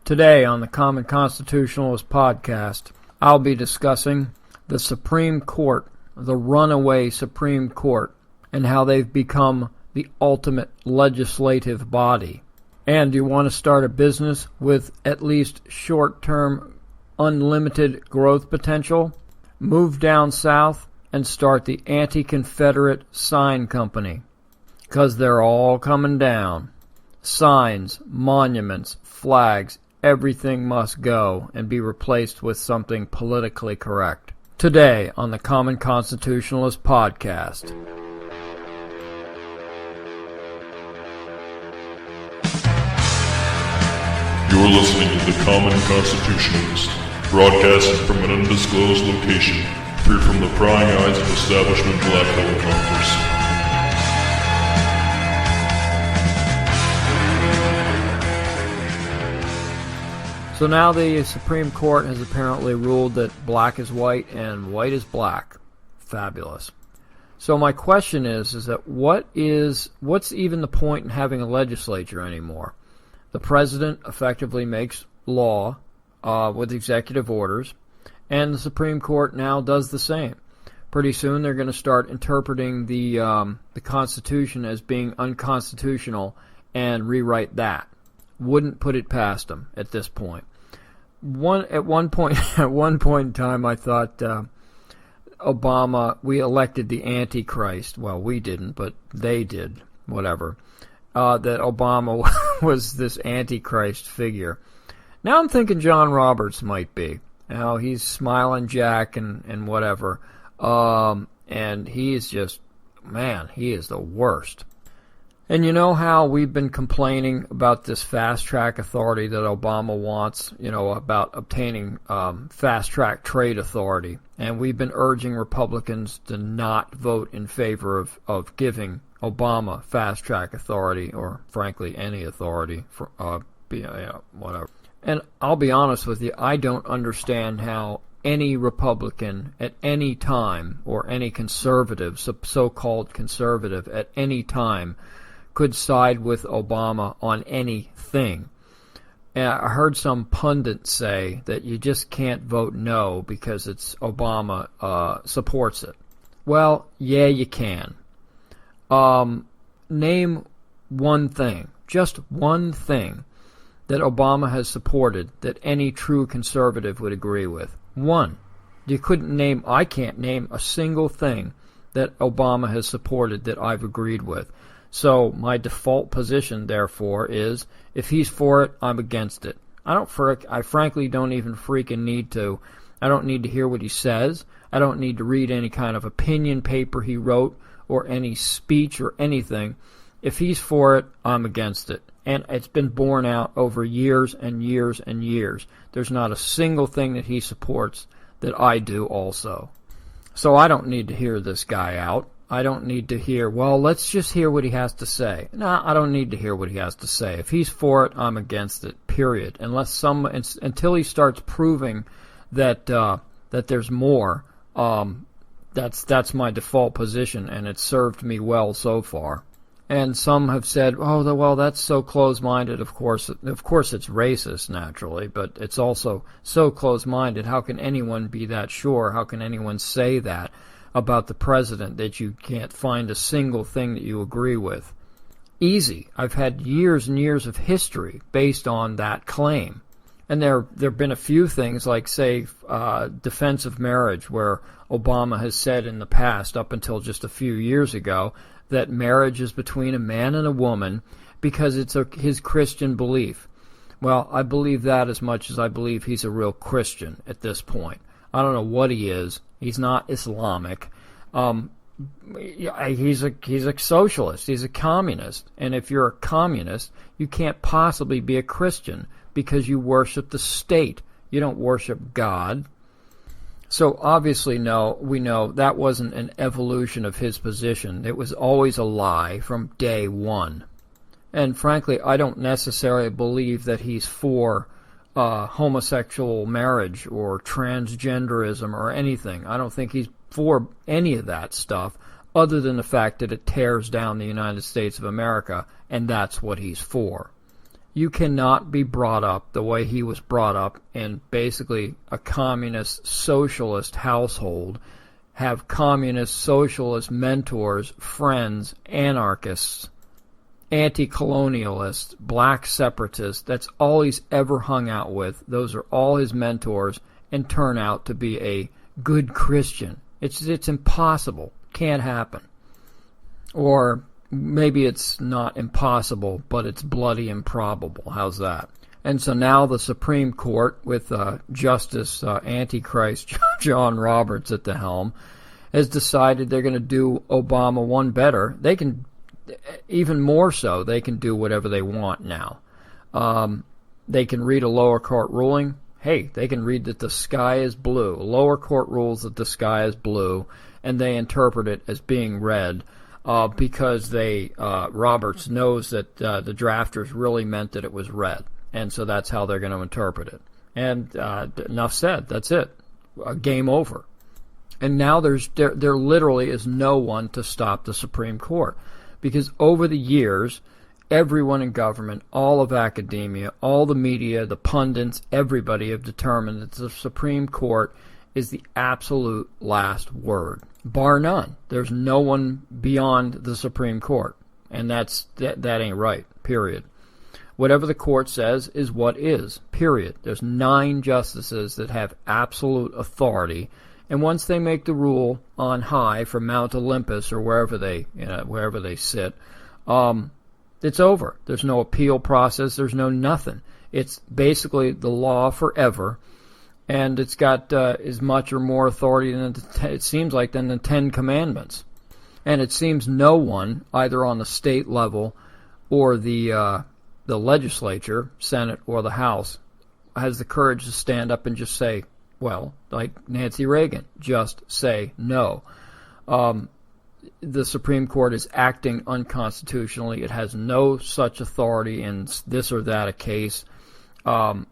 Today on the Common Constitutionalist Podcast, I'll be discussing the Supreme Court, the Runaway Supreme Court, and how they've become the ultimate legislative body. And you want to start a business with at least short-term unlimited growth potential? Move down south and start the Anti-Confederate Sign Company, because they're all coming down. Signs, monuments, flags, everything must go and be replaced with something politically correct. Today on the Common Constitutionalist Podcast. You're listening to the Common Constitutionalist, broadcasting from an undisclosed location, free from the prying eyes of establishment black helicopters. So now the Supreme Court has apparently ruled that black is white and white is black. Fabulous. So my question is that what's even the point in having a legislature anymore? The president effectively makes law with executive orders, and the Supreme Court now does the same. Pretty soon they're going to start interpreting the Constitution as being unconstitutional and rewrite that. Wouldn't put it past them at this point. At one point in time, I thought Obama. We elected the Antichrist. Well, we didn't, but they did. Whatever. That Obama was this Antichrist figure. Now I'm thinking John Roberts might be. Now he's Smiling Jack and whatever. And he is just, man, he is the worst. And you know how we've been complaining about this fast-track authority that Obama wants, about obtaining fast-track trade authority. And we've been urging Republicans to not vote in favor of giving Obama fast-track authority, or frankly any authority, for whatever. And I'll be honest with you, I don't understand how any Republican at any time, or any conservative, so-called conservative at any time, could side with Obama on anything. And I heard some pundit say that you just can't vote no because it's Obama supports it. Well, yeah, you can. Name one thing, just one thing, that Obama has supported that any true conservative would agree with. One. I can't name a single thing that Obama has supported that I've agreed with. So my default position, therefore, is if he's for it, I'm against it. I frankly don't even freaking need to. I don't need to hear what he says. I don't need to read any kind of opinion paper he wrote or any speech or anything. If he's for it, I'm against it. And it's been borne out over years and years and years. There's not a single thing that he supports that I do also. So I don't need to hear this guy out. I don't need to hear, well, let's just hear what he has to say. No, I don't need to hear what he has to say. If he's for it, I'm against it, period. Until he starts proving that there's more, that's my default position, and it's served me well so far. And some have said, oh, well, that's so close-minded. Of course it's racist, naturally, but it's also so close-minded. How can anyone be that sure? How can anyone say that about the president, that you can't find a single thing that you agree with? Easy. I've had years and years of history based on that claim. And there have been a few things, like, say, defense of marriage, where Obama has said in the past, up until just a few years ago, that marriage is between a man and a woman because it's his Christian belief. Well, I believe that as much as I believe he's a real Christian at this point. I don't know what he is. He's not Islamic. He's a socialist. He's a communist. And if you're a communist, you can't possibly be a Christian because you worship the state. You don't worship God. So obviously, we know that wasn't an evolution of his position. It was always a lie from day one. And frankly, I don't necessarily believe that he's for homosexual marriage or transgenderism or anything. I don't think he's for any of that stuff, other than the fact that it tears down the United States of America, and that's what he's for. You cannot be brought up the way he was brought up in basically a communist socialist household, have communist socialist mentors, friends, anarchists, anti-colonialists, black separatists. That's all he's ever hung out with. Those are all his mentors, and turn out to be a good Christian. It's impossible. Can't happen. Or maybe it's not impossible, but it's bloody improbable. How's that? And so now the Supreme Court, with Justice Antichrist John Roberts at the helm, has decided they're going to do Obama one better. They can, even more so, they can do whatever they want now. They can read a lower court ruling. Hey, they can read that the sky is blue. Lower court rules that the sky is blue, and they interpret it as being red. Because Roberts knows that the drafters really meant that it was red, and so that's how they're going to interpret it. And enough said. That's it. Game over. And now there literally is no one to stop the Supreme Court, because over the years, everyone in government, all of academia, all the media, the pundits, everybody have determined that the Supreme Court is the absolute last word. Bar none. There's no one beyond the Supreme Court. And that ain't right, period. Whatever the court says is what is, period. There's 9 justices that have absolute authority, and once they make the rule on high from Mount Olympus or wherever they sit, it's over. There's no appeal process. There's no nothing. It's basically the law forever. And it's got as much or more authority than it seems like than the 10 Commandments. And it seems no one, either on the state level or the legislature, Senate or the House, has the courage to stand up and just say, well, like Nancy Reagan, just say no. The Supreme Court is acting unconstitutionally. It has no such authority in this or that a case.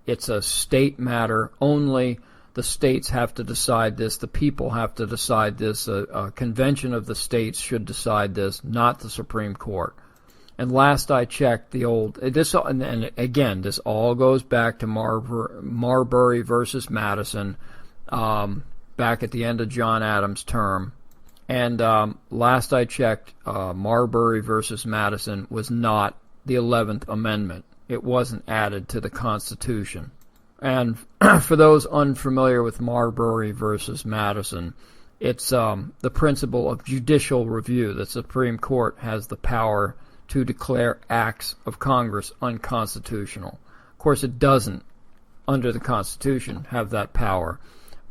It's a state matter only. The states have to decide this. The people have to decide this. A convention of the states should decide this, not the Supreme Court. And last I checked, this all goes back to Marbury versus Madison, back at the end of John Adams' term. And last I checked, Marbury versus Madison was not the 11th Amendment. It wasn't added to the Constitution. And for those unfamiliar with Marbury versus Madison, it's the principle of judicial review. The Supreme Court has the power to declare acts of Congress unconstitutional. Of course, it doesn't, under the Constitution, have that power.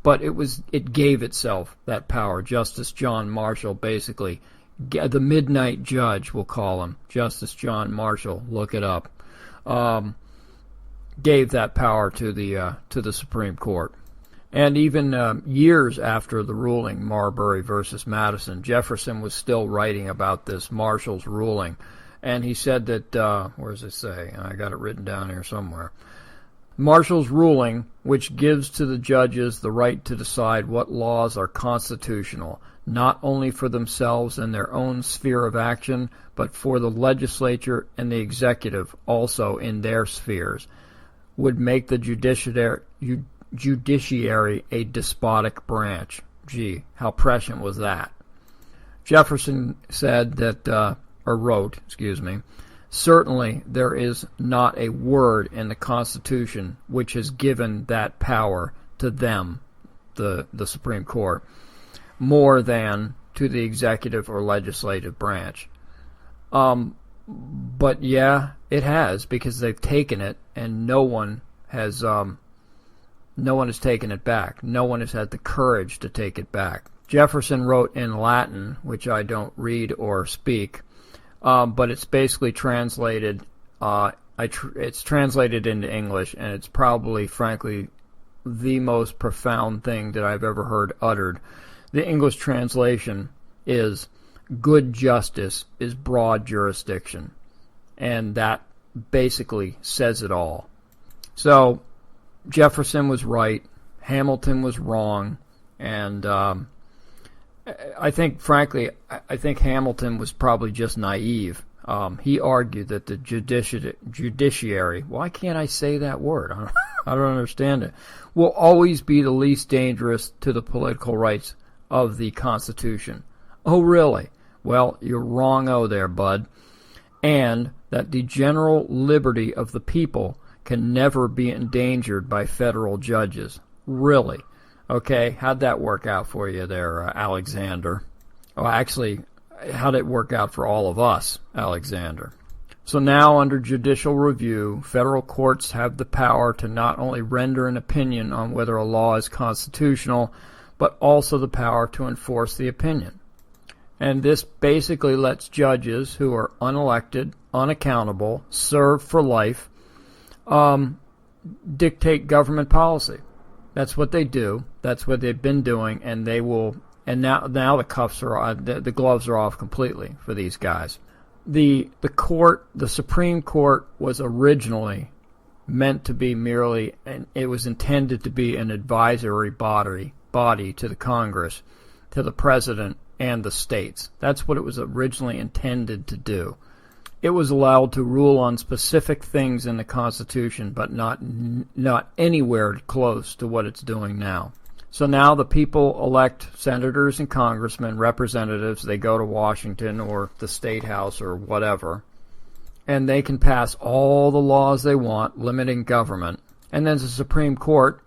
But it gave itself that power. Justice John Marshall, basically, the midnight judge, we'll call him, Justice John Marshall, look it up, gave that power to the Supreme Court. And even years after the ruling, Marbury versus Madison, Jefferson was still writing about this Marshall's ruling. And he said that, where does it say? I got it written down here somewhere. Marshall's ruling, which gives to the judges the right to decide what laws are constitutional, not only for themselves and their own sphere of action, but for the legislature and the executive also in their spheres, would make the judiciary a despotic branch. Gee, how prescient was that? Jefferson said that, wrote, certainly there is not a word in the Constitution which has given that power to them, the Supreme Court, more than to the executive or legislative branch. But yeah, it has, because they've taken it and no one has taken it back. No one has had the courage to take it back. Jefferson wrote in Latin, which I don't read or speak, but it's basically translated. It's translated into English, and it's probably, frankly, the most profound thing that I've ever heard uttered. The English translation is, "Good justice is broad jurisdiction," and that basically says it all. So Jefferson was right, Hamilton was wrong, and I think, frankly, Hamilton was probably just naive. He argued that the judiciary, why can't I say that word? I don't understand it, will always be the least dangerous to the political rights of the Constitution. Oh, really? Well, you're wrong-o there, bud. And that the general liberty of the people can never be endangered by federal judges. Really? Okay, how'd that work out for you there, Alexander? Well, actually, how'd it work out for all of us, Alexander? So now, under judicial review, federal courts have the power to not only render an opinion on whether a law is constitutional, but also the power to enforce the opinion. And this basically lets judges who are unelected, unaccountable, serve for life, dictate government policy. That's what they do. That's what they've been doing, and they will. And now the cuffs are on, the gloves are off completely for these guys. The Supreme Court was originally meant to be merely, and it was intended to be an advisory body to the Congress, to the President and the states. That's what it was originally intended to do. It was allowed to rule on specific things in the Constitution, but not anywhere close to what it's doing now. So now the people elect senators and congressmen, representatives. They go to Washington or the State House or whatever, and they can pass all the laws they want, limiting government. And then the Supreme Court,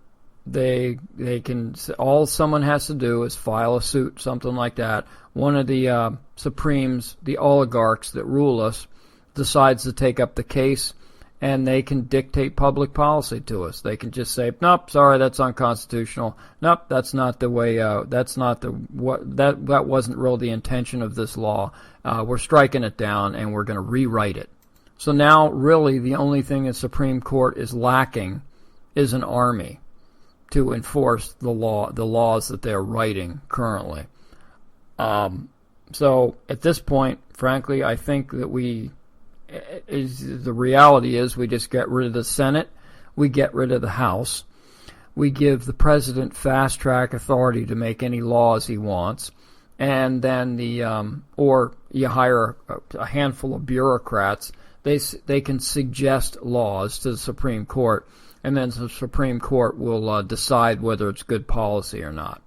they can, all someone has to do is file a suit, something like that. One of the Supremes, the oligarchs that rule us, decides to take up the case, and they can dictate public policy to us. They can just say, nope, sorry, that's unconstitutional. Nope, that's not the way, that wasn't really the intention of this law. We're striking it down, and we're going to rewrite it. So now, really, the only thing the Supreme Court is lacking is an army to enforce the laws that they're writing currently. So at this point, frankly, I think that the reality is we just get rid of the Senate, we get rid of the House, we give the President fast-track authority to make any laws he wants, and then or you hire a handful of bureaucrats. They can suggest laws to the Supreme Court, and then the Supreme Court will decide whether it's good policy or not.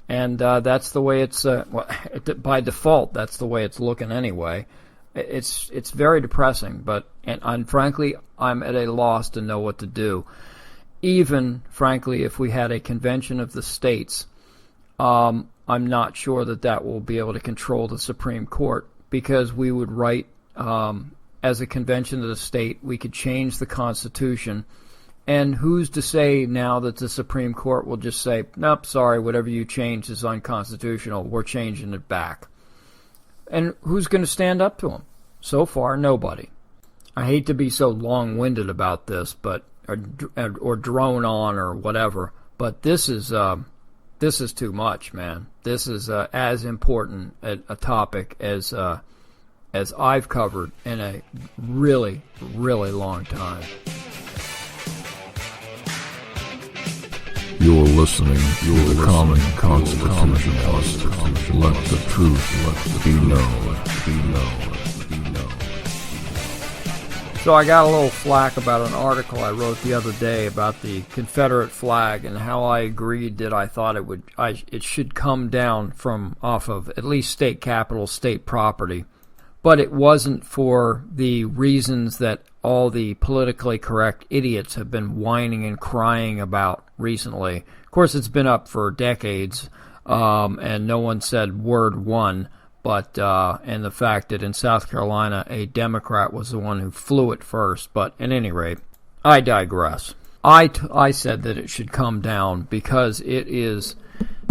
And that's the way it's by default. That's the way it's looking anyway. It's very depressing, and frankly, I'm at a loss to know what to do. Even, frankly, if we had a convention of the states, I'm not sure that will be able to control the Supreme Court, because we would write, as a convention of the state, we could change the Constitution, and who's to say now that the Supreme Court will just say, nope, sorry, whatever you changed is unconstitutional, we're changing it back. And who's going to stand up to them? So far, nobody. I hate to be so long-winded about this, or drone on or whatever, but this is too much, man. This is as important a topic as I've covered in a really, really long time. You're listening to the Common Constitutionalist. Let the truth be known. So I got a little flack about an article I wrote the other day about the Confederate flag and how I agreed that I thought it should come down from off of at least state capital, state property. But it wasn't for the reasons that all the politically correct idiots have been whining and crying about recently. Of course, it's been up for decades, and no one said word one, but and the fact that in South Carolina a Democrat was the one who flew it first. But at any rate, I digress. I said that it should come down because it is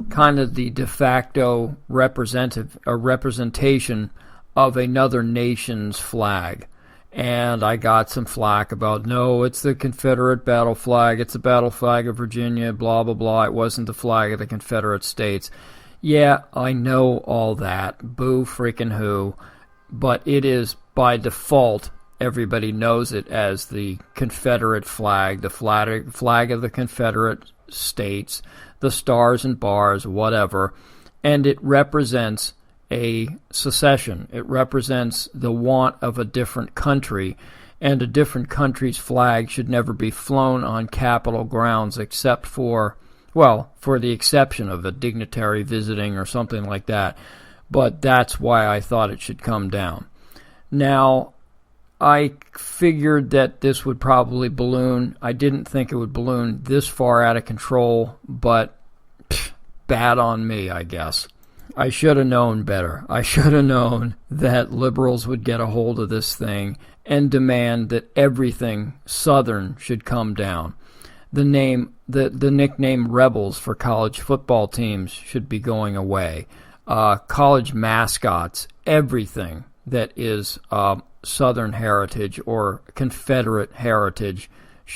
kind of the de facto representation of another nation's flag. And I got some flack about, no, it's the Confederate battle flag, it's the battle flag of Virginia, blah, blah, blah, it wasn't the flag of the Confederate States. Yeah, I know all that, boo freaking who, but it is by default, everybody knows it as the Confederate flag, the flag of the Confederate States, the stars and bars, whatever, and it represents a secession. It represents the want of a different country, and a different country's flag should never be flown on Capitol grounds except for the exception of a dignitary visiting or something like that. But that's why I thought it should come down. Now, I figured that this would probably balloon. I didn't think it would balloon this far out of control, but bad on me, I guess. I should have known better. I should have known that liberals would get a hold of this thing and demand that everything Southern should come down. The nickname Rebels for college football teams should be going away. College mascots, everything that is Southern heritage or Confederate heritage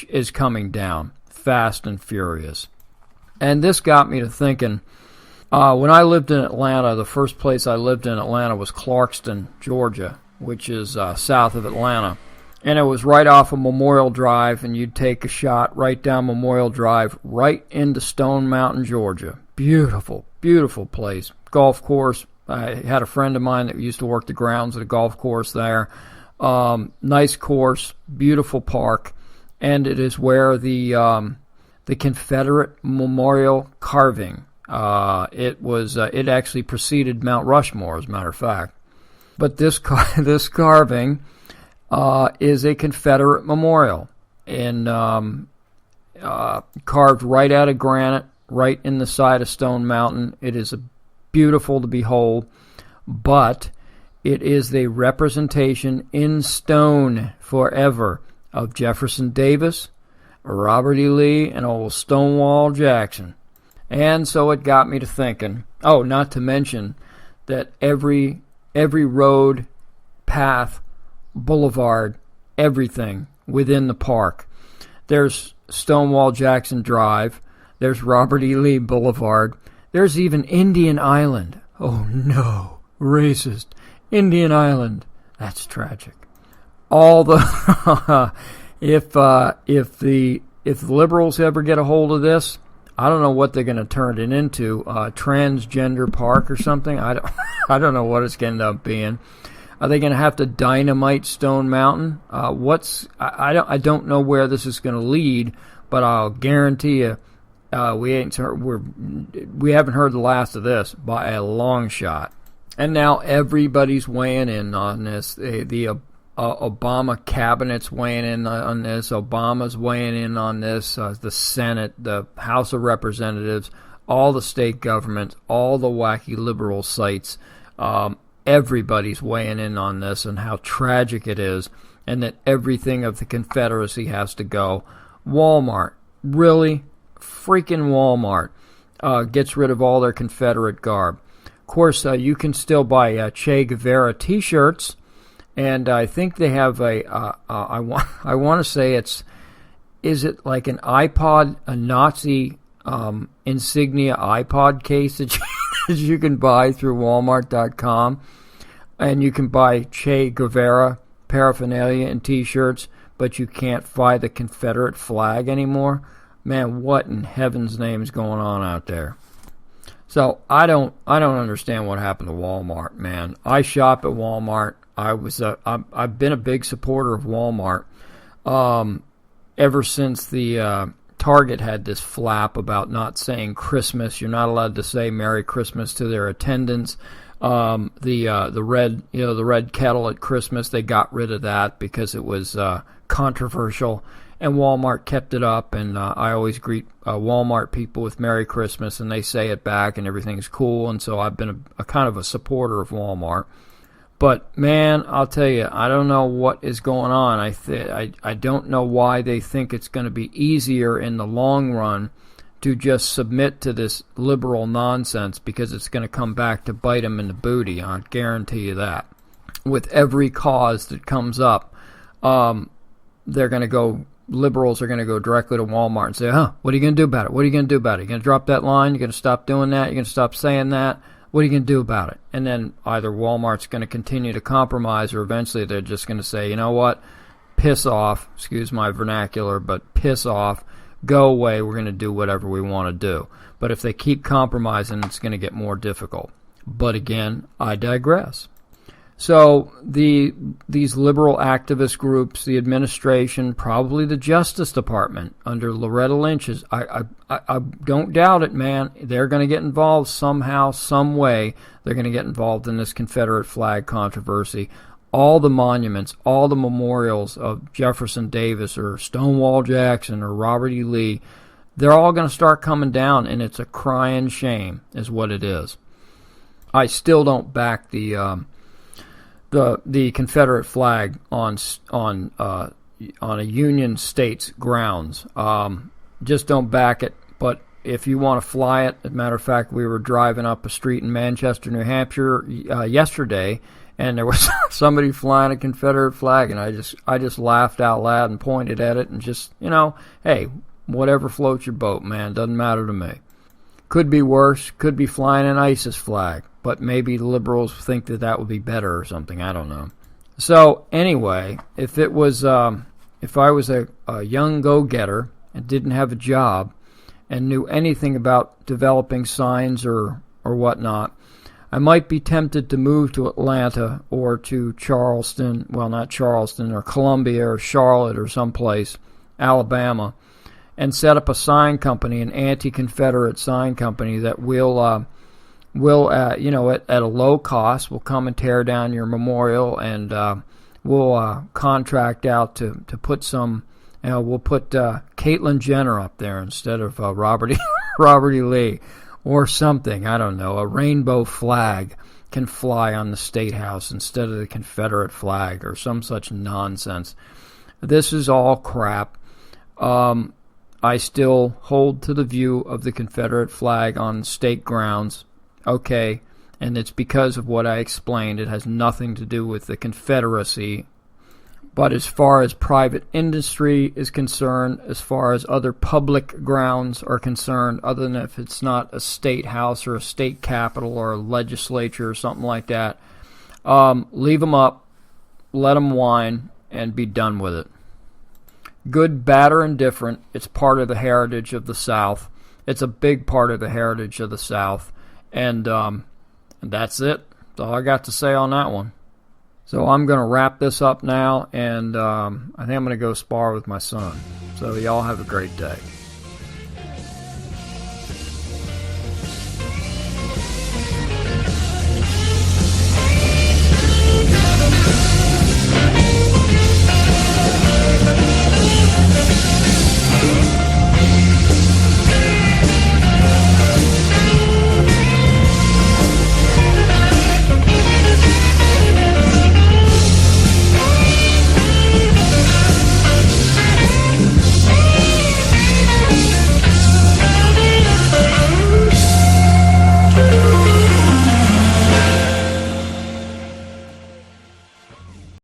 is coming down fast and furious. And this got me to thinking, when I lived in Atlanta, the first place I lived in Atlanta was Clarkston, Georgia, which is south of Atlanta. And it was right off of Memorial Drive, and you'd take a shot right down Memorial Drive, right into Stone Mountain, Georgia. Beautiful, beautiful place. Golf course. I had a friend of mine that used to work the grounds at a golf course there. Nice course, beautiful park, and it is where the Confederate memorial carving. It actually preceded Mount Rushmore, as a matter of fact. But this carving is a Confederate memorial, and carved right out of granite, right in the side of Stone Mountain. It is beautiful to behold, but it is the representation in stone forever of Jefferson Davis, Robert E. Lee, and old Stonewall Jackson. And so it got me to thinking, not to mention that every road, path, boulevard, everything within the park. There's Stonewall Jackson Drive. There's Robert E. Lee Boulevard. There's even Indian Island. Oh no, racist. Indian Island. That's tragic. All the if the liberals ever get a hold of this, I don't know what they're going to turn it into. Transgender park or something. I don't know what it's going to end up being. Are they going to have to dynamite Stone Mountain? I don't know where this is going to lead, but I'll guarantee you we haven't heard the last of this by a long shot. And now everybody's weighing in on this. The Obama cabinet's weighing in on this. Obama's weighing in on this. The Senate, the House of Representatives, all the state governments, all the wacky liberal sites. Everybody's weighing in on this and how tragic it is, and that everything of the Confederacy has to go. Walmart, really? Freaking Walmart gets rid of all their Confederate garb. Of course, you can still buy Che Guevara T-shirts, and I think they have I want to say is it like an iPod, a Nazi insignia iPod case that you can buy through Walmart.com, and you can buy Che Guevara paraphernalia and T-shirts, but you can't buy the Confederate flag anymore. Man, what in heaven's name is going on out there? So I don't understand what happened to Walmart, man. I shop at Walmart. I've been a big supporter of Walmart ever since the Target had this flap about not saying Christmas. You're not allowed to say Merry Christmas to their attendants. The red kettle at Christmas, they got rid of that because it was controversial. And Walmart kept it up, and I always greet Walmart people with Merry Christmas, and they say it back, and everything's cool. And so I've been a kind of a supporter of Walmart. But man, I'll tell you, I don't know what is going on. I don't know why they think it's going to be easier in the long run to just submit to this liberal nonsense, because it's going to come back to bite them in the booty. I guarantee you that. With every cause that comes up, liberals are going to go directly to Walmart and say, what are you going to do about it? What are you going to do about it? You're going to drop that line? You're going to stop doing that? You're going to stop saying that? What are you going to do about it? And then either Walmart's going to continue to compromise, or eventually they're just going to say, you know what? Piss off. Excuse my vernacular, but piss off. Go away. We're going to do whatever we want to do. But if they keep compromising, it's going to get more difficult. But again, I digress. So these liberal activist groups, the administration, probably the Justice Department under Loretta Lynch, I don't doubt it, man. They're going to get involved somehow, some way. They're going to get involved in this Confederate flag controversy. All the monuments, all the memorials of Jefferson Davis or Stonewall Jackson or Robert E. Lee, they're all going to start coming down, and it's a crying shame is what it is. I still don't back the Confederate flag on a Union state's grounds. Just don't back it. But if you want to fly it, as a matter of fact, we were driving up a street in Manchester, New Hampshire yesterday, and there was somebody flying a Confederate flag, and I just laughed out loud and pointed at it and just, hey, whatever floats your boat, man. Doesn't matter to me. Could be worse. Could be flying an ISIS flag. But maybe the liberals think that would be better or something. I don't know. So anyway, if I was a young go-getter and didn't have a job and knew anything about developing signs or whatnot, I might be tempted to move to Atlanta or to Charleston, well, not Charleston, or Columbia or Charlotte or someplace, Alabama, and set up a sign company, an anti-Confederate sign company that will at a low cost, will come and tear down your memorial, and we'll contract out to put some, we'll put Caitlyn Jenner up there instead of Robert E. Lee or something. I don't know. A rainbow flag can fly on the State House instead of the Confederate flag or some such nonsense. This is all crap. I still hold to the view of the Confederate flag on state grounds. Okay, and it's because of what I explained. It has nothing to do with the Confederacy. But as far as private industry is concerned, as far as other public grounds are concerned, other than if it's not a state house or a state capitol or a legislature or something like that, leave them up, let them whine, and be done with it. Good, bad, or indifferent, it's part of the heritage of the South. It's a big part of the heritage of the South. And that's it. That's all I got to say on that one. So I'm going to wrap this up now, and I think I'm going to go spar with my son. So y'all have a great day.